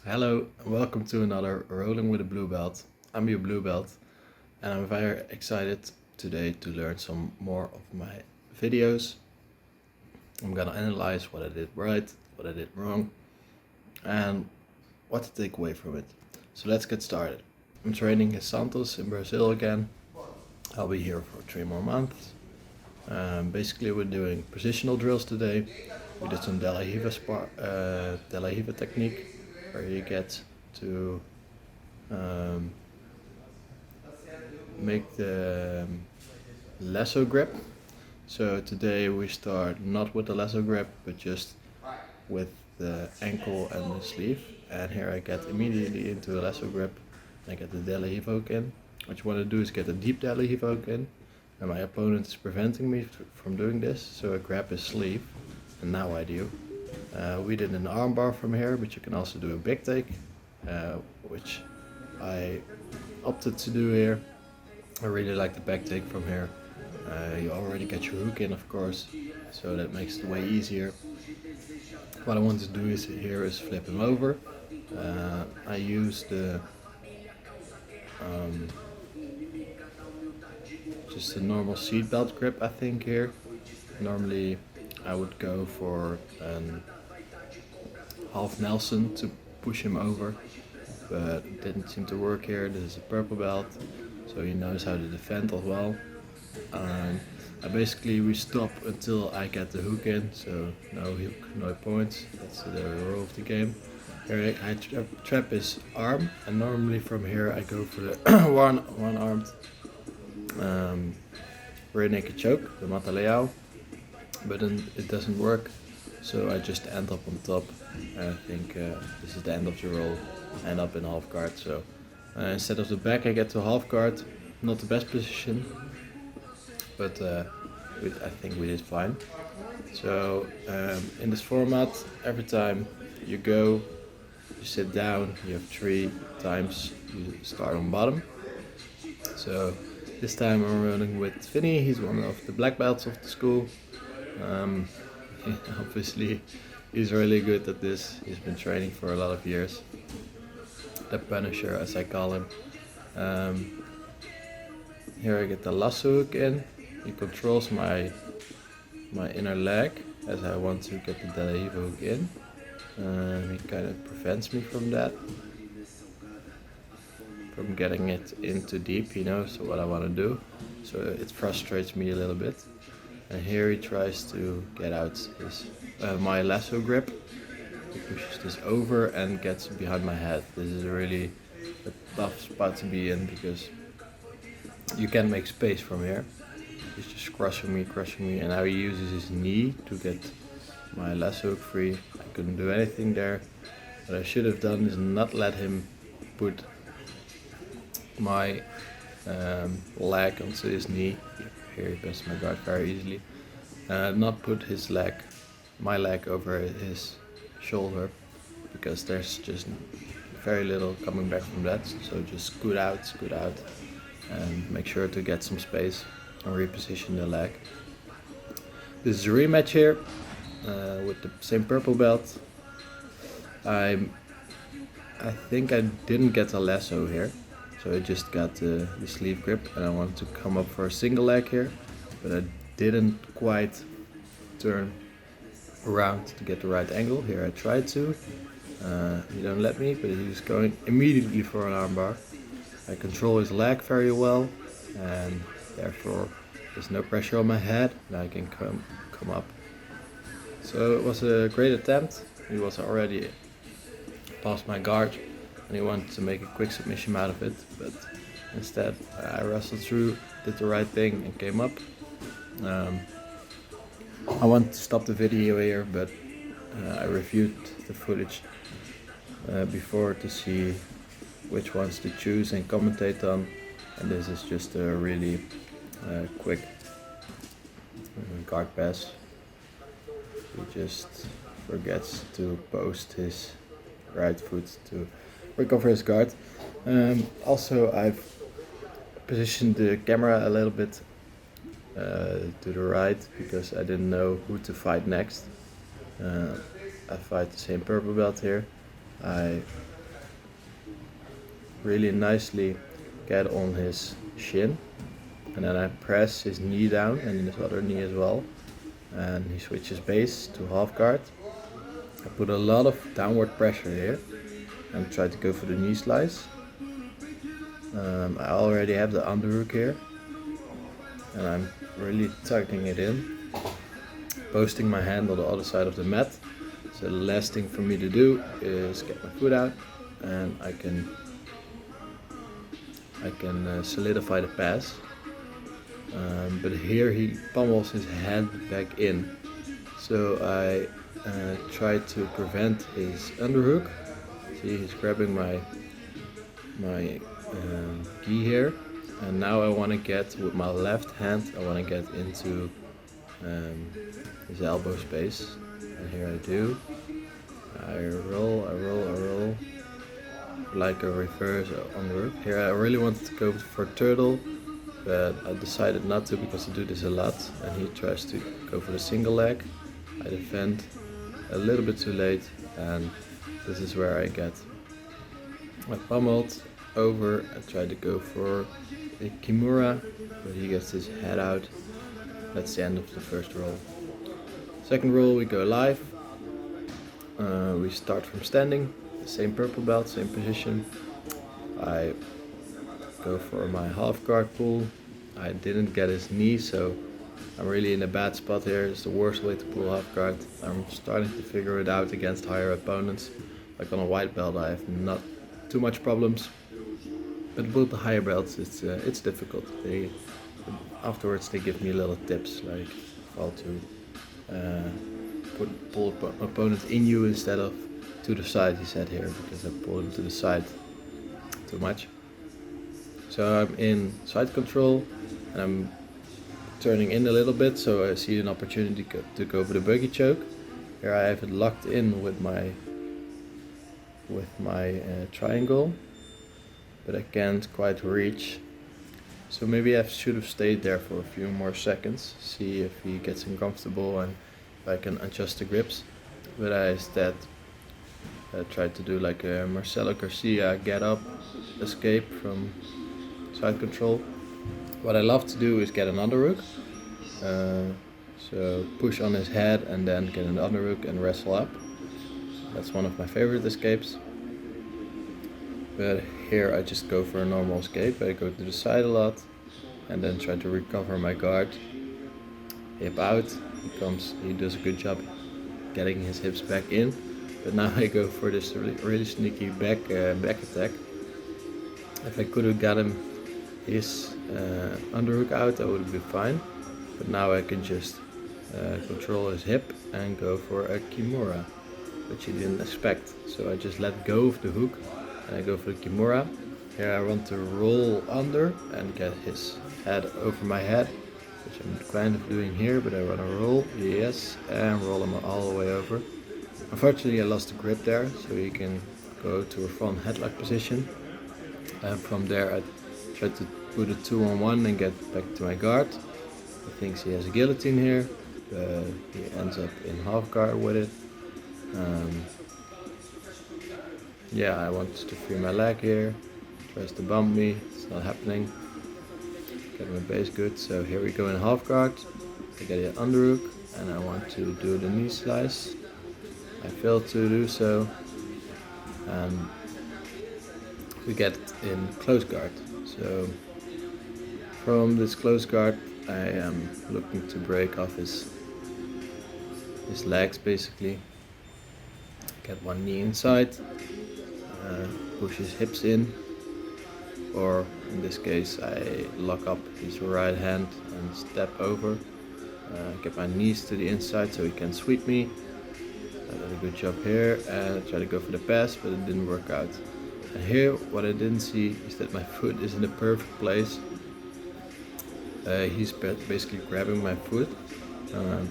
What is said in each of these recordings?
Hello and welcome to another Rolling with a Bluebelt. I'm your Bluebelt and I'm very excited today to learn some more of my videos. I'm gonna analyze what I did right, what I did wrong, and what to take away from it. So let's get started. I'm training in Santos in Brazil again. I'll be here for 3 more months. Basically we're doing positional drills today. We did some De La Riva technique where you get to um, make the lasso grip. So today we start not with the lasso grip but just with the ankle and the sleeve. And here I get immediately into a lasso grip and I get the deli hook in. What you want to do is get a deep deli hook in, and my opponent is preventing me from doing this, so I grab his sleeve and now I do. We did an armbar from here, but you can also do a big take, which I opted to do here. I really like the back take from here. You already get your hook in, of course, so that makes it way easier. What I want to do is flip him over. I use the just a normal seatbelt grip, I think here. Normally I would go for an half Nelson to push him over, but it didn't seem to work here. This is a purple belt, so he knows how to defend as well. We stop until I get the hook in, so no hook, no points. That's the rule of the game. Here I trap his arm, and normally from here I go for the one-armed rear naked choke, the mata leao, but then it doesn't work, so I just end up on top. I think this is the end of the roll, end up in half guard. So instead of the back I get to half guard, not the best position, but I think we did fine. So in this format, every time you go, you sit down, you have 3 times you start on bottom. So this time I'm running with Vinny, he's one of the black belts of the school. Obviously he's really good at this, he's been training for a lot of years. The Punisher, as I call him. Here I get the lasso hook in. He controls my inner leg as I want to get the deli hook in. He kind of prevents me from that, from getting it in too deep. He knows what I want to do, so it frustrates me a little bit. And here he tries to get out my lasso grip. He pushes this over and gets behind my head. This is really a tough spot to be in because you can make space from here. He's just crushing me, and now he uses his knee to get my lasso hook free. I couldn't do anything there. What I should have done is not let him put my leg onto his knee. Here he passes my guard very easily. Not put my leg over his shoulder, because there's just very little coming back from that. So just scoot out, and make sure to get some space and reposition the leg. This is a rematch here with the same purple belt. I think I didn't get a lasso here, so I just got the sleeve grip, and I wanted to come up for a single leg here, but I didn't quite turn around to get the right angle. Here I tried to, he don't let me, but he's going immediately for an armbar. I control his leg very well, and therefore there's no pressure on my head, and I can come up. So it was a great attempt. He was already past my guard, and he wanted to make a quick submission out of it, but instead I wrestled through, did the right thing, and came up. I wanted to stop the video here, but I reviewed the footage before to see which ones to choose and commentate on, and this is just a really quick guard pass. He just forgets to post his right foot to recover his guard. Also, I've positioned the camera a little bit to the right because I didn't know who to fight next. I fight the same purple belt here. I really nicely get on his shin, and then I press his knee down and his other knee as well, and he switches base to half guard. I put a lot of downward pressure here and try to go for the knee slice. I already have the underhook here, and I'm really tucking it in, posting my hand on the other side of the mat. So the last thing for me to do is get my foot out, and I can solidify the pass. But here he pummels his hand back in, so I try to prevent his underhook. See, he's grabbing my gi here, and now I want to get with my left hand. I want to get into his elbow space, and here I do. I roll, like a reverse underhook. Here I really wanted to go for turtle, but I decided not to because I do this a lot, and he tries to go for the single leg. I defend a little bit too late, and this is where I get pummeled over. I try to go for a kimura, but he gets his head out. That's the end of the first roll. Second roll, we go live. We start from standing, same purple belt, same position. I go for my half guard pull. I didn't get his knee, so I'm really in a bad spot here. It's the worst way to pull half guard. I'm starting to figure it out against higher opponents. Like on a white belt, I have not too much problems, but with the higher belts, it's difficult. Afterwards they give me little tips, like how to pull opponent in you instead of to the side, he said here, because I pulled him to the side too much. So I'm in side control, and I'm turning in a little bit, so I see an opportunity to go for the buggy choke. Here I have it locked in with my triangle, but I can't quite reach. So maybe I should have stayed there for a few more seconds, see if he gets uncomfortable and if I can adjust the grips. But I instead tried to do like a Marcelo Garcia get up escape from side control. What I love to do is get an underhook. So push on his head and then get an underhook and wrestle up. That's one of my favorite escapes. But here I just go for a normal escape. I go to the side a lot and then try to recover my guard. Hip out. He does a good job getting his hips back in. But now I go for this really sneaky back attack. If I could have got him his underhook out, I would have been fine. But now I can just control his hip and go for a kimura, which he didn't expect. So I just let go of the hook and I go for the kimura. Here I want to roll under and get his head over my head, which I'm kind of doing here, but I want to roll, yes, and roll him all the way over. Unfortunately I lost the grip there, so you can go to a front headlock position. And from there I try to put a 2-on-1 and get back to my guard. He thinks he has a guillotine here, but he ends up in half guard with it. Yeah, I want to free my leg here. Tries to bump me, it's not happening. Get my base good, so here we go in half guard. I get an underhook and I want to do the knee slice. I failed to do so, and we get in close guard. So from this close guard I am looking to break off his legs basically. Get one knee inside, push his hips in, or in this case I lock up his right hand and step over. Get my knees to the inside so he can sweep me. I did a good job here and I tried to go for the pass, but it didn't work out. And here what I didn't see is that my foot is in the perfect place. He's basically grabbing my foot, and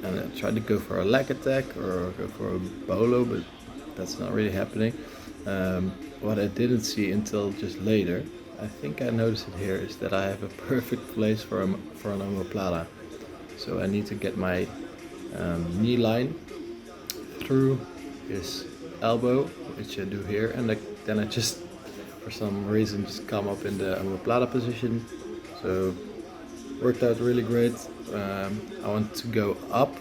I tried to go for a leg attack or go for a bolo, but that's not really happening. What I didn't see until just later, I think I noticed it here, is that I have a perfect place for an omoplata. So I need to get my knee line through his elbow, which I do here, and then I just for some reason just come up in the omoplata position. So worked out really great. I wanted to go up,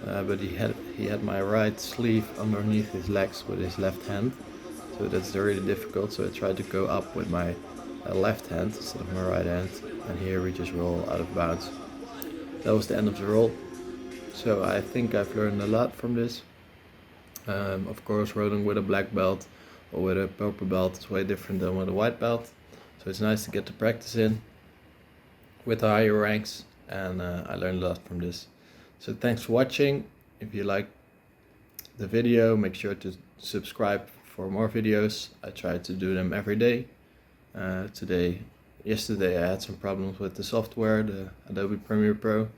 but he had my right sleeve underneath his legs with his left hand. So that's really difficult. So I tried to go up with my left hand instead of my right hand. And here we just roll out of bounds. That was the end of the roll. So I think I've learned a lot from this. Of course, rolling with a black belt or with a purple belt is way different than with a white belt. So it's nice to get the practice in with the higher ranks, and I learned a lot from this. So thanks for watching. If you like the video, make sure to subscribe for more videos. I try to do them every day. Yesterday I had some problems with the software, the Adobe Premiere Pro,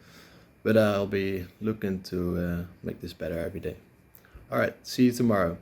but I'll be looking to make this better every day. Alright, see you tomorrow.